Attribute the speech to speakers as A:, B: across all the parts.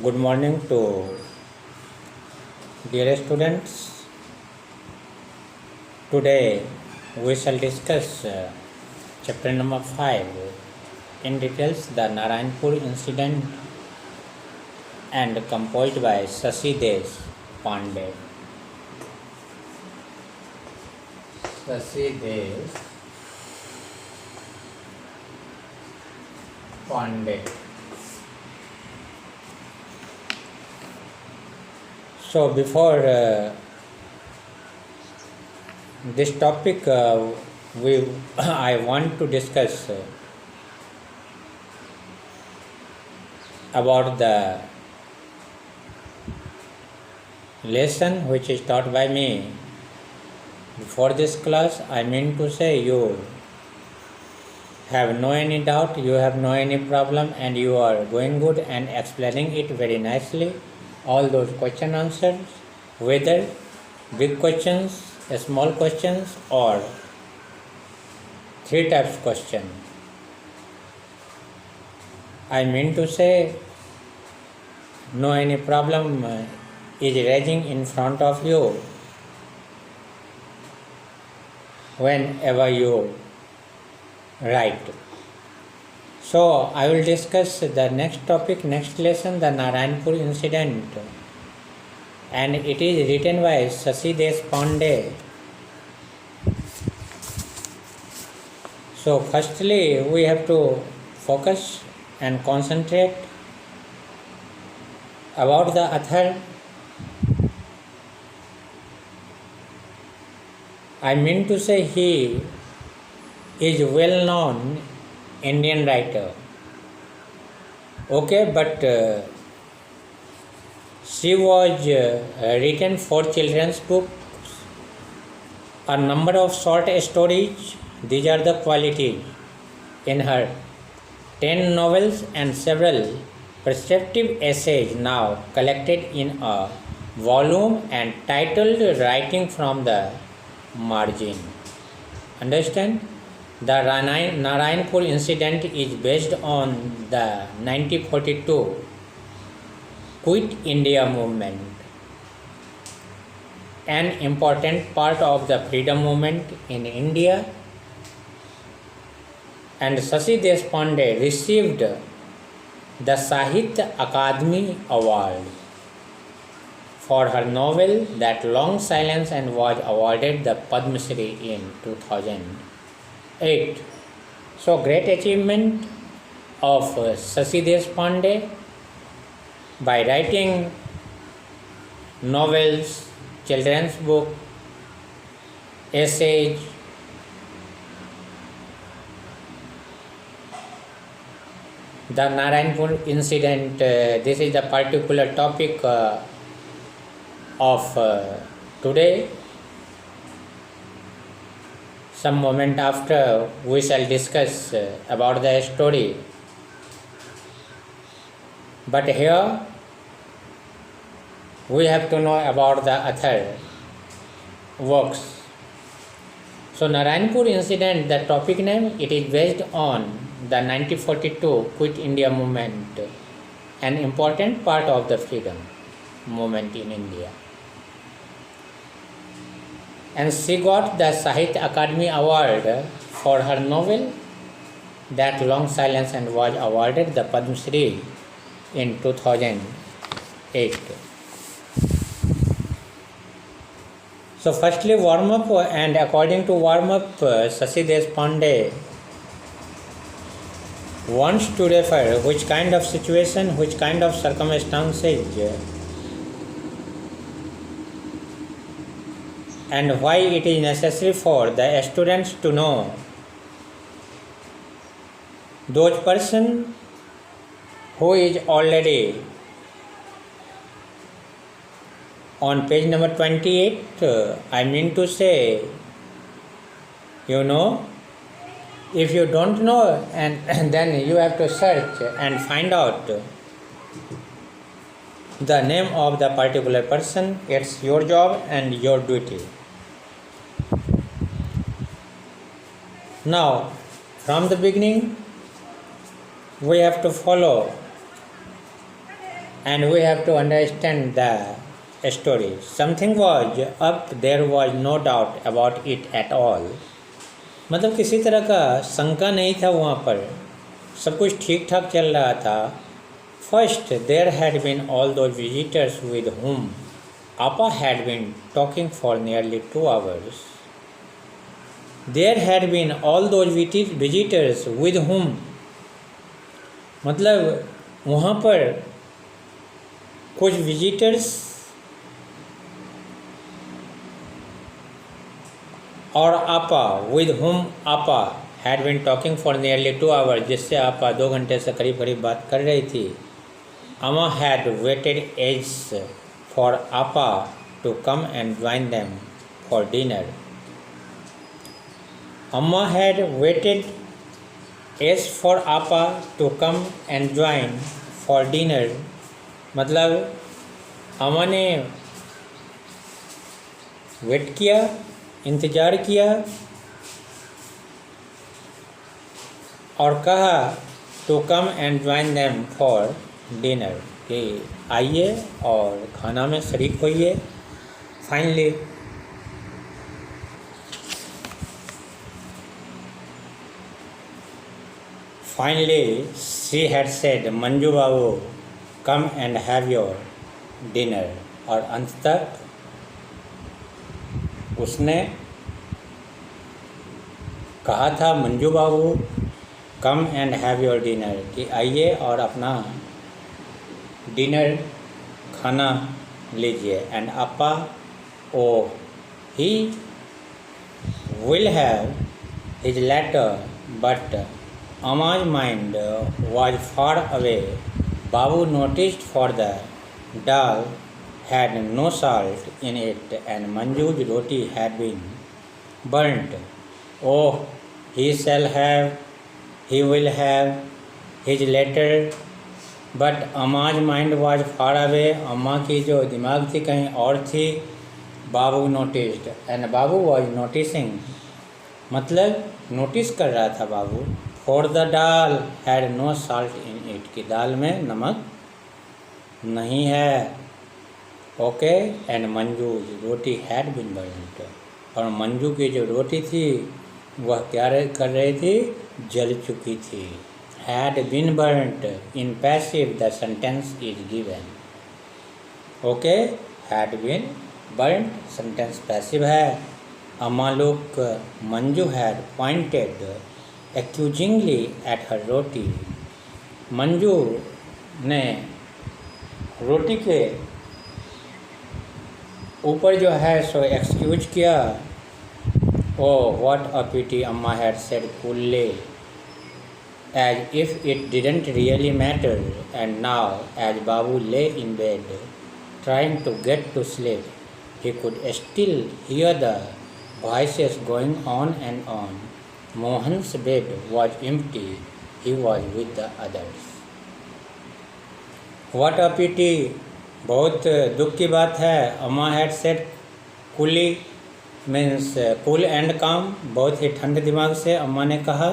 A: Good morning to dear students. Today we shall discuss chapter number 5 in details, the Narayanpur incident, and composed by Shashi Deshpande. Shashi Deshpande. So before this topic, I want to discuss about the lesson which is taught by me. Before this class, I mean to say you have no any doubt, you have no any problem, and you are going good and explaining it very nicely. All those question answers, whether big questions, small questions, or 3 types question. I mean to say no any problem is raising in front of you whenever you write. So I will discuss the next topic, next lesson, the Narayanpur incident, and it is written by Shashi Deshpande. So firstly, we have to focus and concentrate about the author. I mean to say he is well known Indian writer. Okay, but she was written 4 children's books, a number of short stories. These are the qualities in her. 10 novels and several perceptive essays now collected in a volume and titled Writing from the Margin. Understand? The Narayanpur incident is based on the 1942 Quit India movement, an important part of the freedom movement in India, and Shashi Deshpande received the Sahitya Akademi Award for her novel That Long Silence and was awarded the Padma Shri in 2008. So great achievement of Shashi Deshpande by writing novels, children's book, essays, the Narayanpur incident. This is the particular topic of today. Some moment after we shall discuss about the story. But here we have to know about the other works. So Narayanpur incident, the topic name, it is based on the 1942 Quit India movement, an important part of the freedom movement in India. And she got the Sahitya Akademi Award for her novel That Long Silence and was awarded the Padma Shri in 2008. So firstly warm up, and according to warm up, Shashi Deshpande wants to refer which kind of situation, which kind of circumstances, and why it is necessary for the students to know those person who is already on page number 28. I mean to say, if you don't know, and then you have to search and find out the name of the particular person. It's your job and your duty. Now, from the beginning, we have to follow and we have to understand the story. Something was up, there was no doubt about it at all. मतलब किसी तरह का शंका नहीं था वहाँ पर, सब कुछ ठीक ठाक चल रहा था. First, there had been all those visitors with whom Appa had been talking for nearly 2 hours. There had been all those visitors with whom, मतलब वहाँ पर कुछ विजिटर्स और आपा, with whom Apa had been talking for nearly 2 hours, जिससे आपा 2 घंटे से करीब करीब बात कर रही थी. Amma had waited as for Apa to come and join them for dinner. Amma had waited as for Apa to come and join for dinner. मतलब अम्मा ने वेट किया, इंतज़ार किया और कहा to come and join them for dinner, कि आइए और खाना में शरीक होइए. Finally, she had said, Manju Babu come and have your dinner. और अंततः उसने कहा था Manju Babu come and have your dinner, कि आइए और अपना डिनर खाना लीजिए. And Appa oh he will have his letter but Amma's mind was far away. Babu noticed for the dal had no salt in it and Manju's roti had been burnt. Oh, he will have his letter, but Amma's mind was far away. अम्मा की जो दिमाग थी कहीं और थी. बाबू noticed and Babu was noticing, मतलब notice कर रहा था बाबू. For the dal had no salt in it, कि दाल में नमक नहीं है. Okay. And Manju roti had been burnt, और मंजू की जो रोटी थी वह क्या कर रही थी, जल चुकी थी. Had been burnt in passive the sentence is given. Okay. Had been burnt sentence passive है. अम्मा look Manju had pointed accusingly at her roti. Manju ने रोटी के ऊपर जो है सो एक्सक्यूज किया. Oh, what a pity, Amma had said coolly, as if it didn't really matter. And now, as Babu lay in bed, trying to get to sleep, he could still hear the voices going on and on. Mohan's bed was empty. He was with the others. What a pity! बहुत दुख की बात है. अम्मा had said coolly means cool and calm. बहुत ही ठंडे दिमाग से अम्मा ने कहा.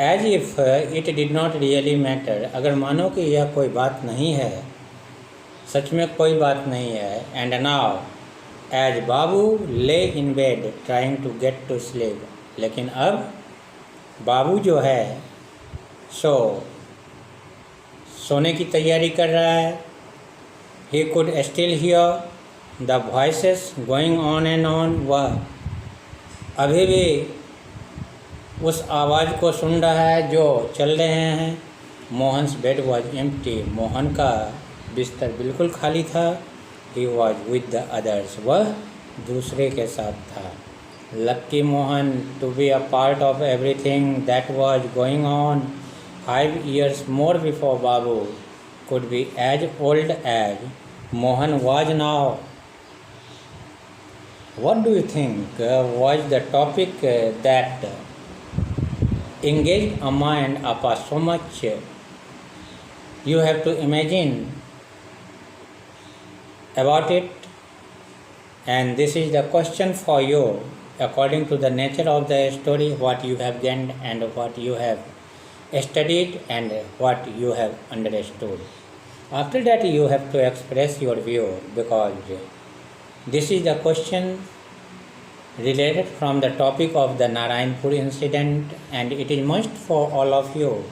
A: As if it did not really matter. अगर मानो कि यह कोई बात नहीं है, सच में कोई बात नहीं है. And now, as Babu lay in bed trying to get to sleep. लेकिन अब बाबू जो है सो सोने की तैयारी कर रहा है. He could still here the voices going on and on. वह अभी भी उस आवाज़ को सुन रहा है जो चल रहे हैं. Mohan's bed was empty. Mohan का बिस्तर बिल्कुल खाली था. He was with the others. वह दूसरे के साथ था. Lucky Mohan to be a part of everything that was going on 5 years more before Babu could be as old as Mohan was now. What do you think was the topic that engaged Amma and Appa so much? You have to imagine about it, and this is the question for you. According to the nature of the story, what you have gained and what you have studied and what you have understood. After that you have to express your view, because this is the question related from the topic of the Narayanpur incident, and it is must for all of you.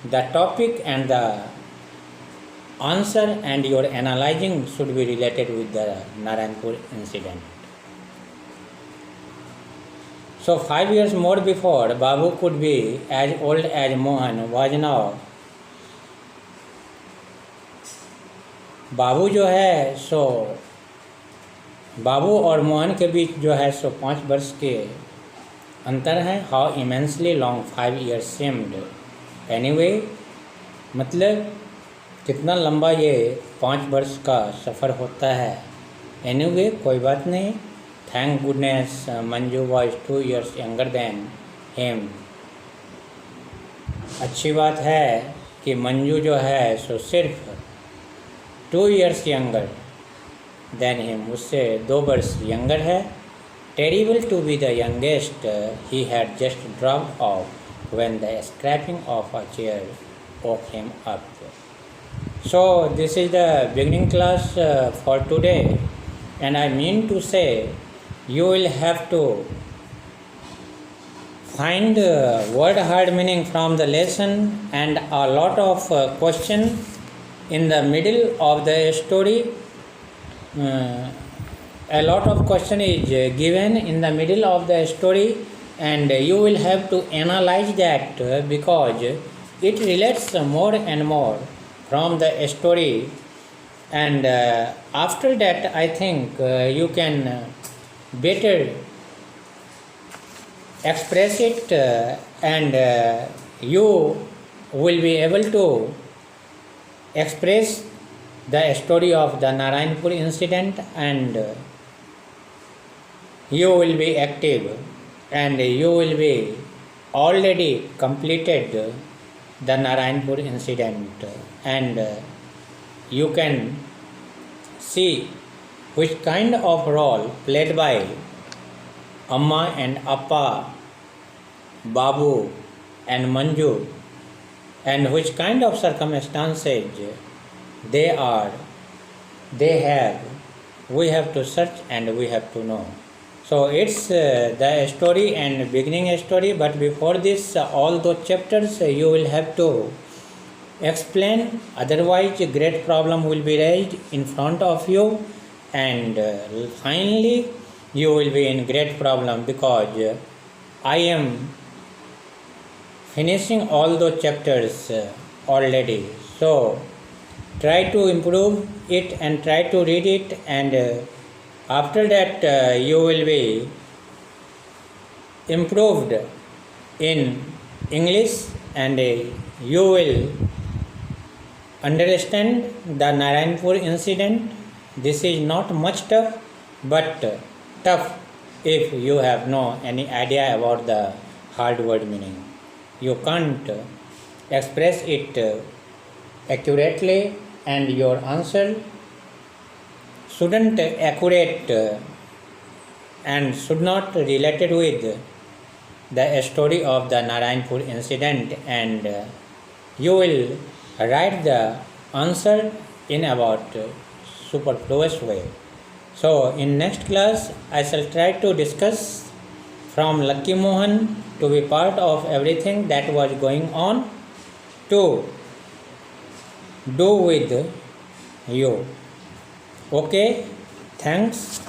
A: The topic and the answer and your analyzing should be related with the Narayanpur incident. So 5 years more before, Babu could be as old as Mohan was now. बाबू जो है सो बाबू और मोहन के बीच जो है सो 5 वर्ष के अंतर है. How immensely long 5 years seemed. Anyway मतलब कितना लंबा ये 5 वर्ष का सफ़र होता है. एनीवे कोई बात नहीं. Thank goodness Manju was 2 years younger than him. अच्छी बात है कि मंजू जो है सो सिर्फ 2 years यंगर देन हिम, उससे 2 वर्ष यंगर है. Terrible to be the youngest, he had just dropped off when the scraping of a chair woke him up. So this is the beginning class for today, and I mean to say you will have to find word hard meaning from the lesson, and a lot of question in the middle of the story. A lot of question is given in the middle of the story, and you will have to analyze that because it relates more and more from the story, and after that I think you can better express it, and you will be able to express the story of the Narayanpur incident, and you will be active, and you will be already completed the Narayanpur incident, and you can see which kind of role played by Amma and Appa, Babu and Manju, and which kind of circumstances they have. We have to search and we have to know. So it's the story and beginning story, but before this all those chapters you will have to explain, otherwise a great problem will be raised in front of you, and finally you will be in great problem, because I am finishing all those chapters already. So try to improve it and try to read it, and after that you will be improved in English, and you will understand the Narayanpur incident. This is not much tough, but tough if you have no any idea about the hard word meaning. You can't express it accurately, and your answer shouldn't accurate and should not related with the story of the Narayanpur incident, and you will write the answer in about superfluous way. So in next class I shall try to discuss from Lucky Mohan to be part of everything that was going on to do with you. Okay, thanks.